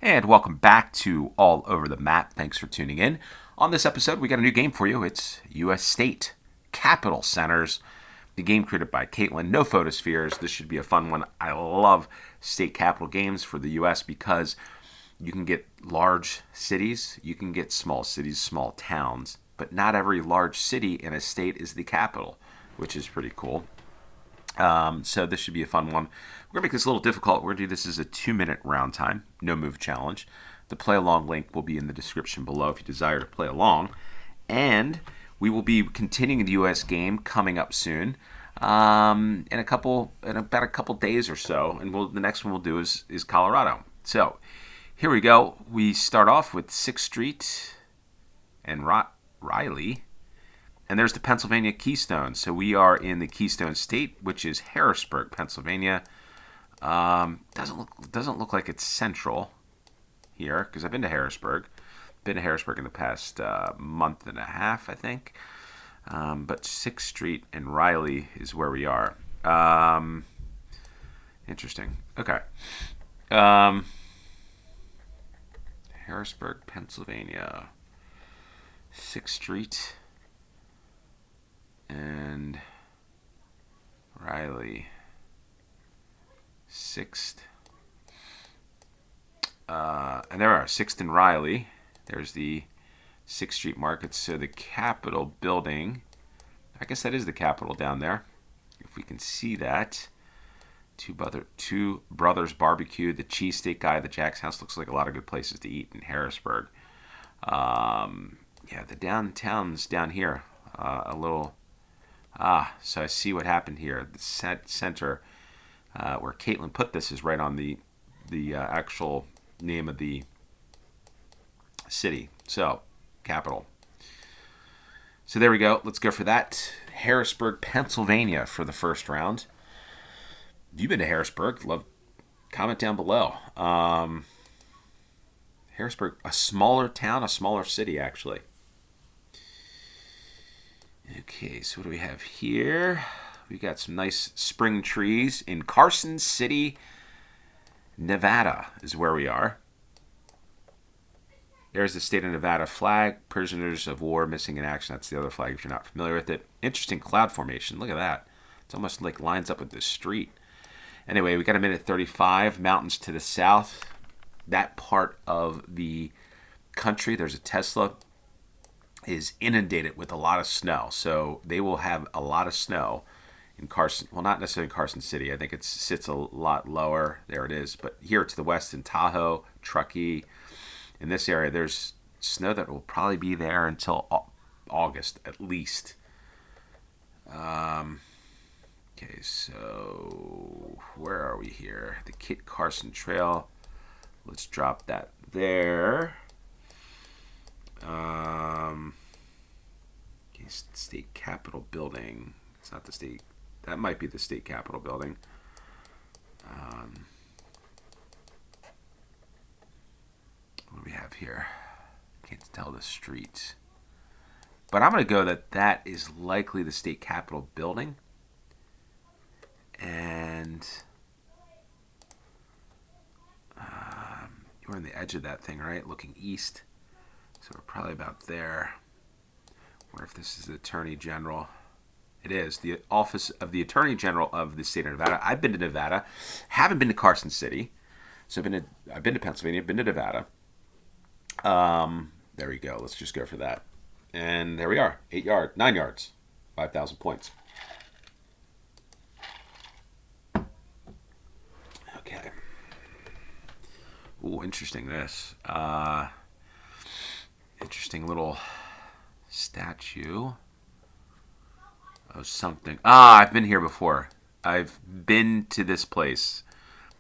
And welcome back to All Over the Map. Thanks for tuning in. On this episode, we got a new game for you. It's U.S. State Capital Centers. The game created by Caitlin. No photospheres. This should be a fun one. I love state capital games for the U.S. because you can get large cities, you can get small cities, small towns, but not every large city in a state is the capital, which is pretty cool. So this should be a fun one. We're going to make this a little difficult. We're going to do this as a 2-minute round time, no move challenge. The play along link will be in the description below if you desire to play along. And we will be continuing the U.S. game coming up soon in about a couple days or so. And the next one we'll do is Colorado. So here we go. We start off with 6th Street and Riley. And there's the Pennsylvania Keystone. So we are in the Keystone State, which is Harrisburg, Pennsylvania. Doesn't look like it's central here because I've been to Harrisburg. Been to Harrisburg in the past month and a half, I think. But 6th Street and Riley is where we are. Interesting. Okay. Harrisburg, Pennsylvania. 6th Street and Riley. 6th. And there are 6th and Riley. There's the 6th Street Market. So the Capitol building, I guess that is the Capitol down there. If we can see that. Two Brothers Barbecue, the Cheesesteak Guy, the Jack's House. Looks like a lot of good places to eat in Harrisburg. Yeah, the downtown's down here. A little... so I see what happened here. The center where Caitlin put this is right on the actual name of the city. So, capital. So there we go. Let's go for that. Harrisburg, Pennsylvania for the first round. If you've been to Harrisburg, comment down below. Harrisburg, a smaller town, a smaller city, actually. Okay, so what do we have here? We got some nice spring trees in Carson City, Nevada is where we are. There's the state of Nevada flag. Prisoners of war missing in action. That's the other flag if you're not familiar with it. Interesting cloud formation. Look at that. It's almost like lines up with the street. Anyway, we got a minute 35. Mountains to the south. That part of the country, there's a Tesla, is inundated with a lot of snow. So they will have a lot of snow in Carson. Well, not necessarily Carson City. I think it sits a lot lower. There it is. But here to the west in Tahoe, Truckee, in this area, there's snow that will probably be there until August at least. Okay, so where are we here? The Kit Carson Trail. Let's drop that there. Okay, state capitol building. It's not the state. That might be the state capitol building. What do we have here? Can't tell the street. But I'm going to go that is likely the state capitol building. And we're on the edge of that thing, right? Looking east. So we're probably about there. Wonder if this is the Attorney General. It is the Office of the Attorney General of the state of Nevada. I've been to Nevada. Haven't been to Carson City. So I've been to Pennsylvania. Been to Nevada. There we go. Let's just go for that. And there we are. 9 yards. 5,000 points. Okay. Ooh, interesting this. Interesting little statue of something. I've been here before. I've been to this place.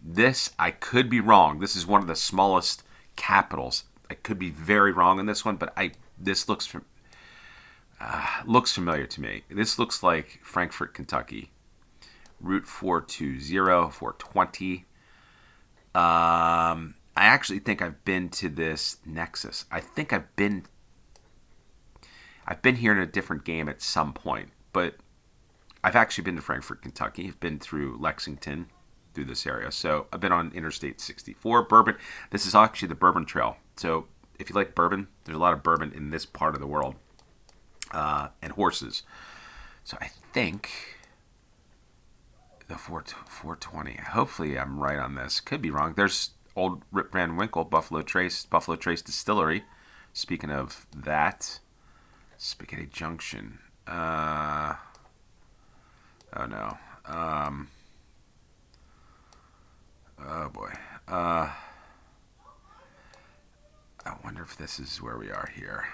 This, I could be wrong. This is one of the smallest capitals. I could be very wrong on this one, but this looks familiar to me. This looks like Frankfort, Kentucky. Route 420, 420. I actually think I've been to this Nexus. I think I've been here in a different game at some point, but I've actually been to Frankfort, Kentucky. I've been through Lexington. through this area. So I've been on Interstate 64, Bourbon. This is actually the Bourbon Trail. So if you like bourbon, there's a lot of bourbon in this part of the world, and horses. So I think the 420. Hopefully I'm right on this. Could be wrong. There's old Rip Van Winkle, Buffalo Trace Distillery. Speaking of that, Spaghetti Junction. Oh no. Oh boy. I wonder if this is where we are here.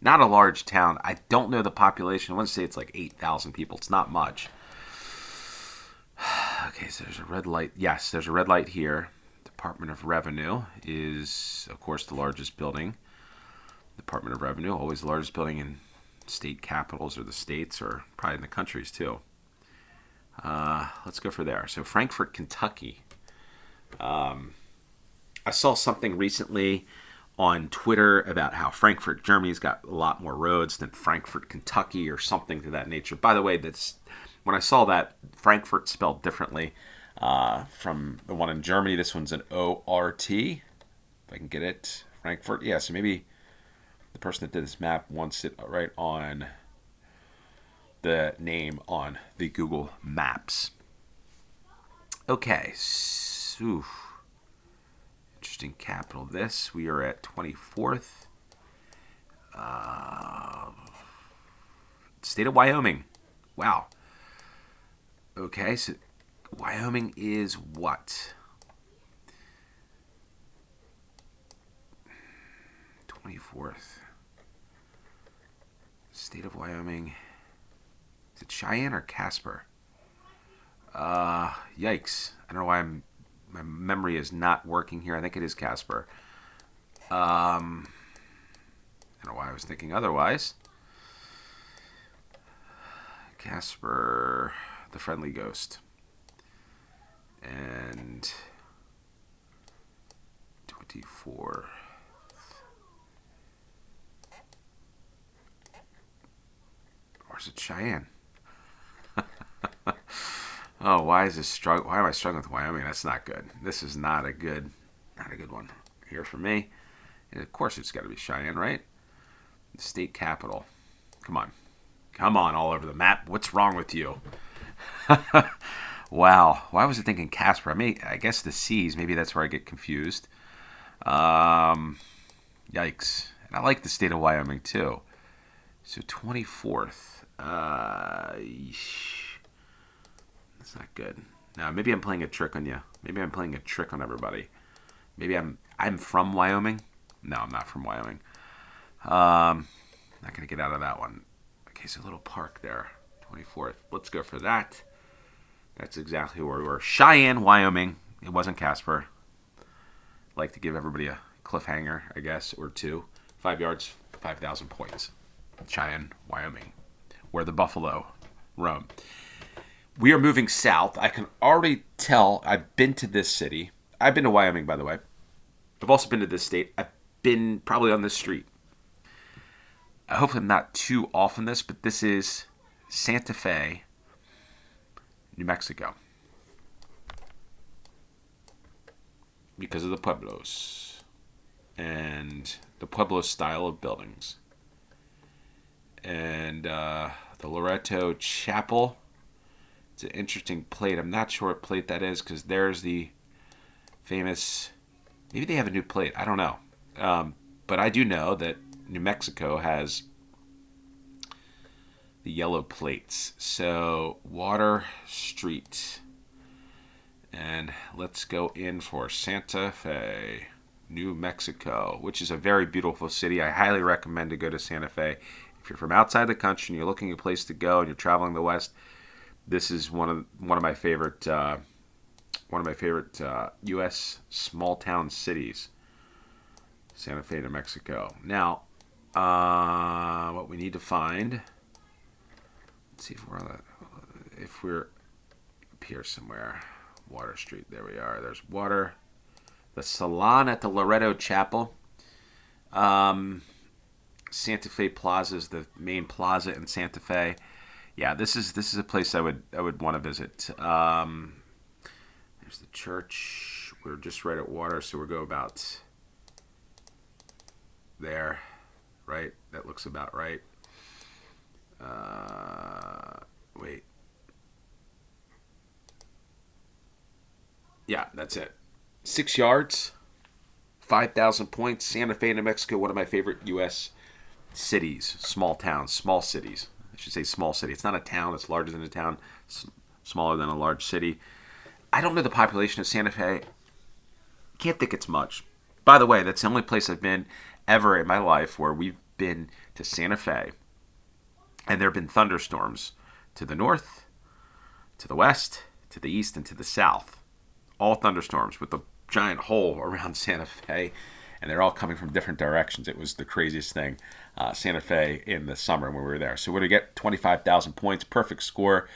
Not a large town. I don't know the population. I want to say it's like 8,000 people. It's not much. Okay, so there's a red light. Yes, there's a red light here. Department of Revenue is, of course, the largest building. Department of Revenue, always the largest building in state capitals or the states or probably in the countries too. Let's go for there. So Frankfort, Kentucky. I saw something recently on Twitter about how Frankfurt, Germany's got a lot more roads than Frankfurt, Kentucky, or something to that nature. By the way, that's when I saw that, Frankfurt spelled differently from the one in Germany. This one's an O-R-T, if I can get it. Frankfurt, yeah, so maybe the person that did this map wants it right on the name on the Google Maps. Okay, so interesting capital. This, we are at 24th. State of Wyoming. Wow. Okay, so Wyoming is what? 24th. State of Wyoming. Is it Cheyenne or Casper? Yikes. I don't know why my memory is not working here. I think it is Casper. I don't know why I was thinking otherwise. Casper, the Friendly Ghost. And 24. Or is it Cheyenne? Oh, why is this struggle? Why am I struggling with Wyoming? That's not good. This is not a good one here for me. And of course, it's got to be Cheyenne, right? The state capital. Come on, all over the map. What's wrong with you? Wow. Why was I thinking Casper? I guess the C's. Maybe that's where I get confused. Yikes. And I like the state of Wyoming too. So 24th. That's not good. Now, maybe I'm playing a trick on you. Maybe I'm playing a trick on everybody. Maybe I'm from Wyoming. No, I'm not from Wyoming. Not going to get out of that one. Okay, so a little park there. 24th. Let's go for that. That's exactly where we were. Cheyenne, Wyoming. It wasn't Casper. Like to give everybody a cliffhanger, I guess, or two. 5 yards, 5,000 points. Cheyenne, Wyoming, where the buffalo roam. We are moving south. I can already tell. I've been to this city. I've been to Wyoming, by the way. I've also been to this state. I've been probably on this street. Hopefully I'm not too off on this, but this is Santa Fe, New Mexico. Because of the pueblos and the pueblo style of buildings. And the Loreto Chapel. It's an interesting plate. I'm not sure what plate that is because there's the famous... Maybe they have a new plate. I don't know. But I do know that New Mexico has the yellow plates. So, Water Street. And let's go in for Santa Fe, New Mexico, which is a very beautiful city. I highly recommend to go to Santa Fe. If you're from outside the country and you're looking at a place to go and you're traveling the West, this is one of my favorite U.S. small town cities. Santa Fe, New Mexico. Now, what we need to find. Let's see if we're up here somewhere. Water Street. There we are. There's water. The Salon at the Loreto Chapel. Santa Fe Plaza is the main plaza in Santa Fe. Yeah, this is a place I would want to visit. Here's the church. We're just right at water, so we'll go about there, right? That looks about right. Wait. Yeah, that's it. 6 yards, 5,000 points. Santa Fe, New Mexico, one of my favorite U.S. cities, small towns, small cities. I should say small city. It's not a town. It's larger than a town, smaller than a large city. I don't know the population of Santa Fe. Can't think it's much. By the way, that's the only place I've been ever in my life where we've been to Santa Fe, and there have been thunderstorms to the north, to the west, to the east, and to the south. All thunderstorms with a giant hole around Santa Fe, and they're all coming from different directions. It was the craziest thing. Santa Fe in the summer when we were there. So what do we get? 25,000 points, perfect score.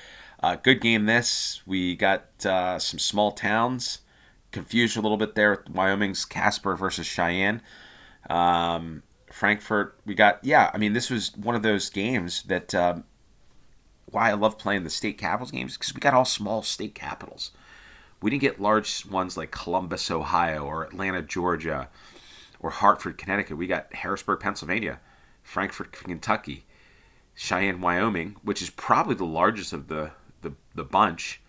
Good game this. We got some small towns. Confused a little bit there. Wyoming's Casper versus Cheyenne. Frankfort, we got, this was one of those games that, why I love playing the state capitals games, because we got all small state capitals. We didn't get large ones like Columbus, Ohio, or Atlanta, Georgia, or Hartford, Connecticut. We got Harrisburg, Pennsylvania, Frankfort, Kentucky, Cheyenne, Wyoming, which is probably the largest of the bunch,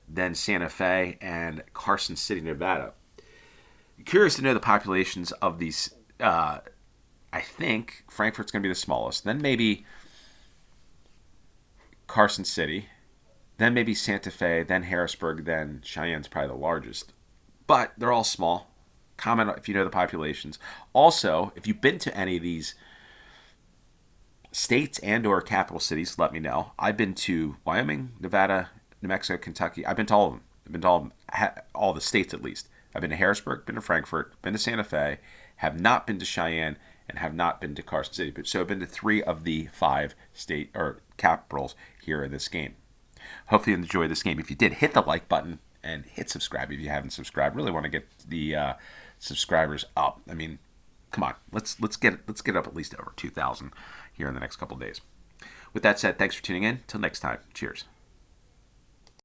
then Santa Fe and Carson City, Nevada. I'm curious to know the populations of these. I think Frankfurt's going to be the smallest. Then maybe Carson City. Then maybe Santa Fe, then Harrisburg, then Cheyenne's probably the largest. But they're all small. Comment if you know the populations. Also, if you've been to any of these states and or capital cities, let me know. I've been to Wyoming, Nevada, New Mexico, Kentucky. I've been to all of them. I've been to all the states at least. I've been to Harrisburg, been to Frankfurt, been to Santa Fe, have not been to Cheyenne, and have not been to Carson City. So I've been to 3 of the 5 state or capitals here in this game. Hopefully you enjoyed this game. If you did, hit the like button and hit subscribe if you haven't subscribed. Really want to get the subscribers up. I mean, come on, let's get up at least over 2,000 here in the next couple of days. With that said, thanks for tuning in. Till next time, cheers.